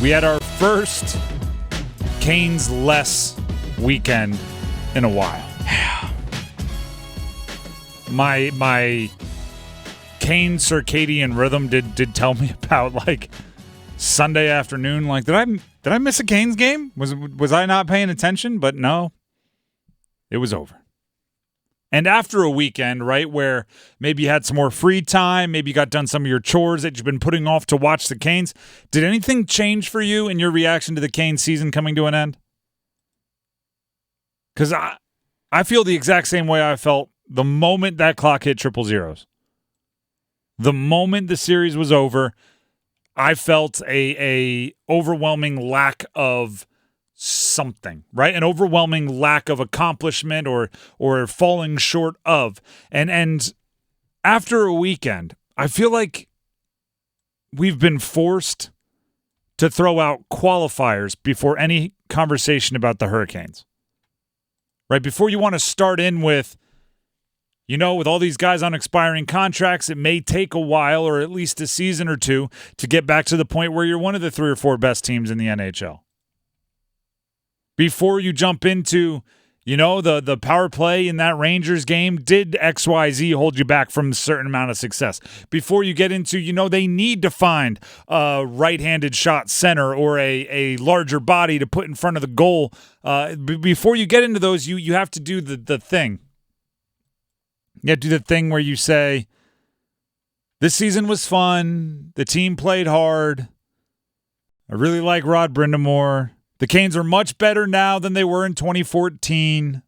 We had our first Canes-less weekend in a while. My Cane circadian rhythm did tell me about like Sunday afternoon. Like, did I miss a Canes game? Was I not paying attention? But no, it was over. And after a weekend, right, where maybe you had some more free time, maybe you got done some of your chores that you've been putting off to watch the Canes, did anything change for you in your reaction to the Canes season coming to an end? Because I feel the exact same way I felt the moment that clock hit triple zeros. The moment the series was over, I felt a overwhelming lack of something, right? An overwhelming lack of accomplishment or falling short of. And after a weekend, I feel like we've been forced to throw out qualifiers before any conversation about the Hurricanes. Right? Before you want to start in with, with all these guys on expiring contracts, it may take a while or at least a season or two to get back to the point where you're one of the 3 or 4 best teams in the NHL. Before you jump into, the power play in that Rangers game, did XYZ hold you back from a certain amount of success? Before you get into, they need to find a right-handed shot center or a larger body to put in front of the goal. Before you get into those, you have to do the thing. You have to do the thing where you say, this season was fun. The team played hard. I really like Rod Brind'Amour. The Canes are much better now than they were in 2014.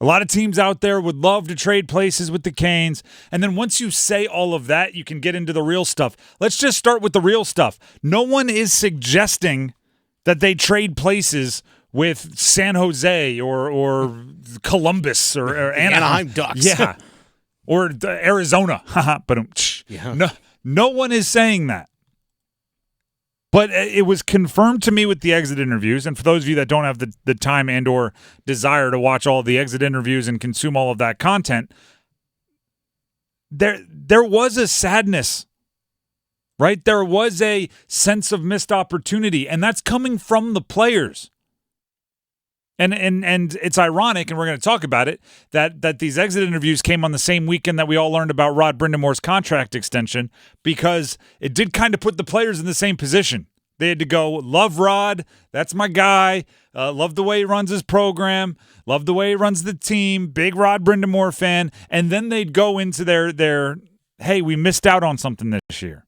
A lot of teams out there would love to trade places with the Canes. And then once you say all of that, you can get into the real stuff. Let's just start with the real stuff. No one is suggesting that they trade places with San Jose or Columbus or Anaheim Ducks. Yeah. Or Arizona. But yeah. No one is saying that. But it was confirmed to me with the exit interviews, and for those of you that don't have the time and or desire to watch all the exit interviews and consume all of that content, there was a sadness, right? There was a sense of missed opportunity, and that's coming from the players. And it's ironic, and we're going to talk about it, that these exit interviews came on the same weekend that we all learned about Rod Brind'Amour's contract extension, because it did kind of put the players in the same position. They had to go, love Rod, that's my guy, love the way he runs his program, love the way he runs the team, big Rod Brind'Amour fan, and then they'd go into their hey, we missed out on something this year.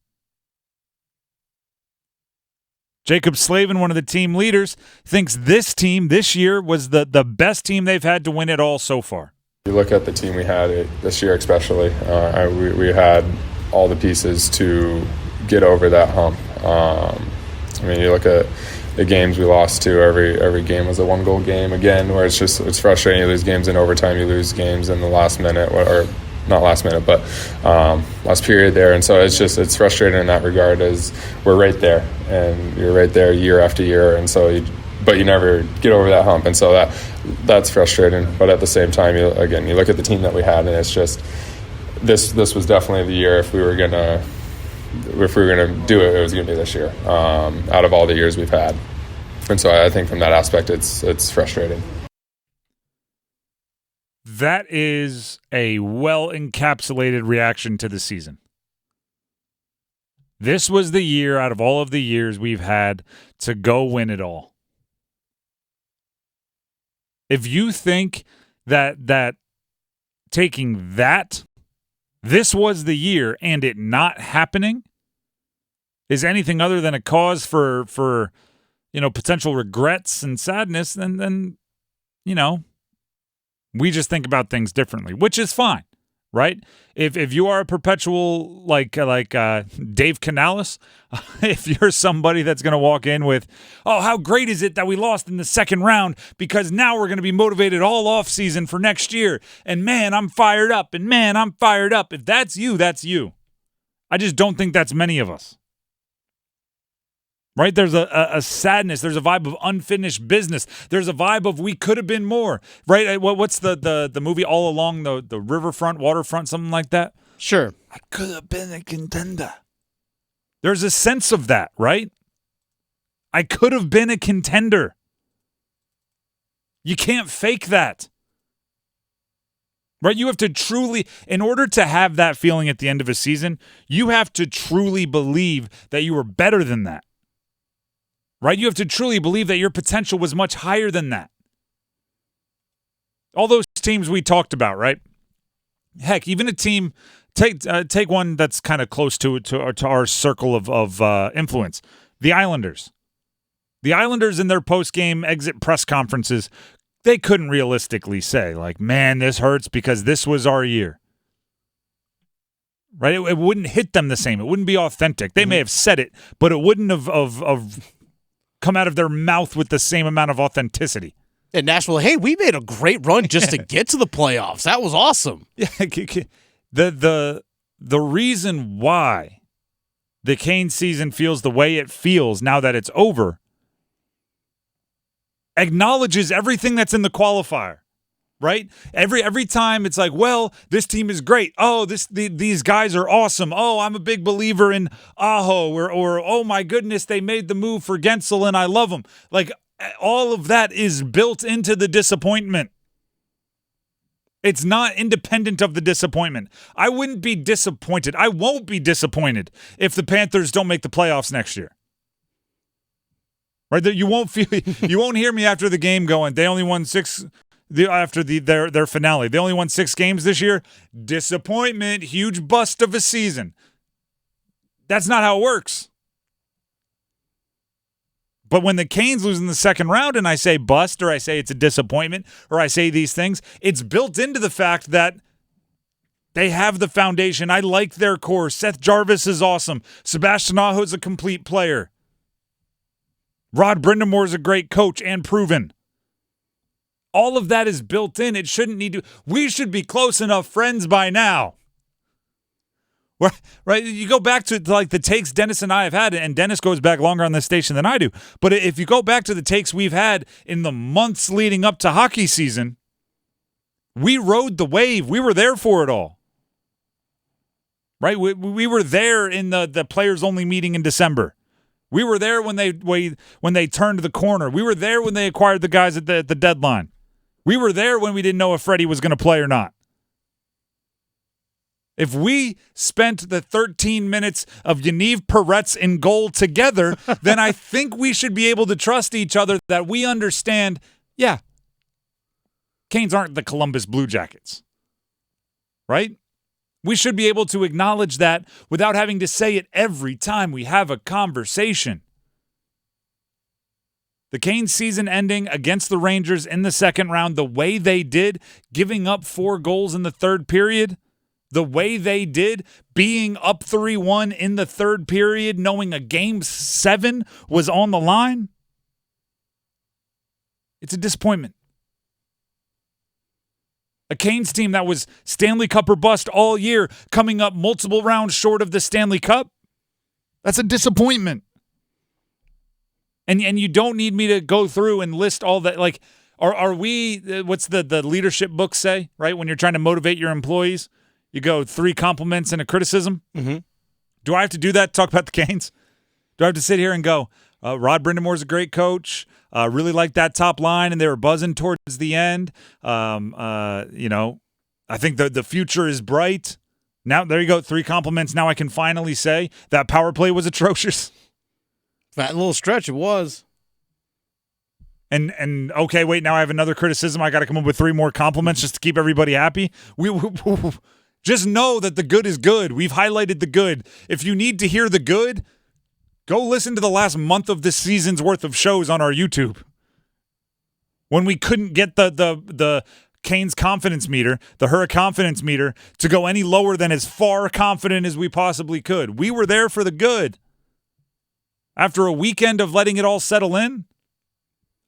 Jacob Slavin, one of the team leaders, thinks this team this year was the best team they've had to win it all so far. You look at the team we had this year especially, we had all the pieces to get over that hump. You look at the games we lost to, every game was a 1-goal game again, where it's frustrating. You lose games in overtime, you lose games in the last minute, or not last minute, but last period there. And so it's frustrating in that regard, as we're right there, and you're right there year after year. And so but you never get over that hump. And so that's frustrating. But at the same time, you look at the team that we had, and it's just, this was definitely the year. If we were gonna do it, it was gonna be this year, out of all the years we've had. And so I think from that aspect, it's frustrating. That is a well-encapsulated reaction to the season. This was the year out of all of the years we've had to go win it all. If you think that taking that, this was the year, and it not happening is anything other than a cause for potential regrets and sadness, then we just think about things differently, which is fine, right? If you are a perpetual like Dave Canales, if you're somebody that's going to walk in with, oh, how great is it that we lost in the second round, because now we're going to be motivated all off season for next year, and man, I'm fired up, If that's you, that's you. I just don't think that's many of us. Right? There's a sadness. There's a vibe of unfinished business. There's a vibe of we could have been more. Right? What's the movie All Along the Riverfront, Waterfront, something like that? Sure. I could have been a contender. There's a sense of that, right? I could have been a contender. You can't fake that. Right? You have to truly, in order to have that feeling at the end of a season, you have to truly believe that you were better than that. Right? You have to truly believe that your potential was much higher than that. All those teams we talked about, right? Heck, even a team, take one that's kind of close to our circle of influence, the Islanders. The Islanders in their post-game exit press conferences, they couldn't realistically say, like, man, this hurts because this was our year. Right? It wouldn't hit them the same. It wouldn't be authentic. They may have said it, but it wouldn't have come out of their mouth with the same amount of authenticity. In Nashville, hey, we made a great run just to get to the playoffs. That was awesome. Yeah, the reason why the Canes season feels the way it feels now that it's over acknowledges everything that's in the qualifier, right? Every time it's like, well, this team is great. Oh, these guys are awesome. Oh, I'm a big believer in Aho, or oh my goodness, they made the move for Gensel and I love them. Like, all of that is built into the disappointment. It's not independent of the disappointment. I wouldn't be disappointed. I won't be disappointed if the Panthers don't make the playoffs next year. Right? You won't hear me after the game going, they only won 6 after their finale. They only won 6 games this year. Disappointment, huge bust of a season. That's not how it works. But when the Canes lose in the second round and I say bust, or I say it's a disappointment, or I say these things, it's built into the fact that they have the foundation. I like their core. Seth Jarvis is awesome. Sebastian Aho is a complete player. Rod Brind'Amour is a great coach and proven. All of that is built in. It shouldn't need to. We should be close enough friends by now. Right? You go back to like the takes Dennis and I have had, and Dennis goes back longer on this station than I do. But if you go back to the takes we've had in the months leading up to hockey season, we rode the wave. We were there for it all. Right? We were there in the players-only meeting in December. We were there when they turned the corner. We were there when they acquired the guys at the deadline. We were there when we didn't know if Freddie was going to play or not. If we spent the 13 minutes of Yaniv Peretz in goal together, then I think we should be able to trust each other that we understand, yeah, Canes aren't the Columbus Blue Jackets, right? We should be able to acknowledge that without having to say it every time we have a conversation. The Canes season ending against the Rangers in the second round, the way they did, giving up 4 goals in the third period, the way they did, being up 3-1 in the third period, knowing a Game 7 was on the line, it's a disappointment. A Canes team that was Stanley Cup or bust all year, coming up multiple rounds short of the Stanley Cup, that's a disappointment. And you don't need me to go through and list all that. Like, are we, what's the leadership book say, right? When you're trying to motivate your employees, you go 3 compliments and a criticism. Mm-hmm. Do I have to do that to talk about the Canes? Do I have to sit here and go, Rod Brind'Amour is a great coach. Really like that top line, and they were buzzing towards the end. I think the future is bright. Now, there you go, 3 compliments. Now I can finally say that power play was atrocious. That little stretch, it was. And okay, wait, now I have another criticism. I got to come up with 3 more compliments just to keep everybody happy. We just know that the good is good. We've highlighted the good. If you need to hear the good, go listen to the last month of this season's worth of shows on our YouTube. When we couldn't get the Canes confidence meter, the Hurricane confidence meter, to go any lower than as far confident as we possibly could. We were there for the good. After a weekend of letting it all settle in,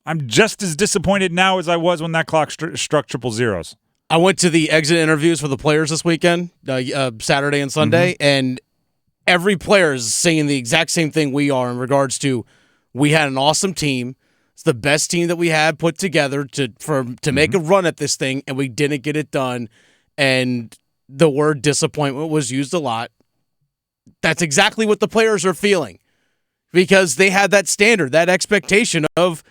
I'm just as disappointed now as I was when that clock struck triple zeros. I went to the exit interviews for the players this weekend, Saturday and Sunday, and every player is saying the exact same thing we are in regards to we had an awesome team. It's the best team that we had put together to make a run at this thing, and we didn't get it done. And the word disappointment was used a lot. That's exactly what the players are feeling. because they had that standard, that expectation of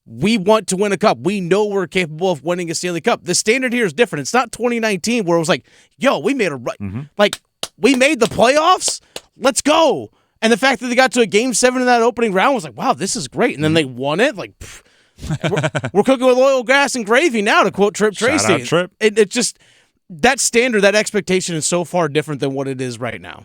we want to win a cup. We know we're capable of winning a Stanley Cup. The standard here is different. It's not 2019 where it was like, yo, we made we made the playoffs. Let's go. And the fact that they got to a Game 7 in that opening round was like, wow, this is great. And then they won it. Like, we're cooking with oil, gas, and gravy now, to quote Trip Tracy. Shout out, Trip. It just, that standard, that expectation is so far different than what it is right now.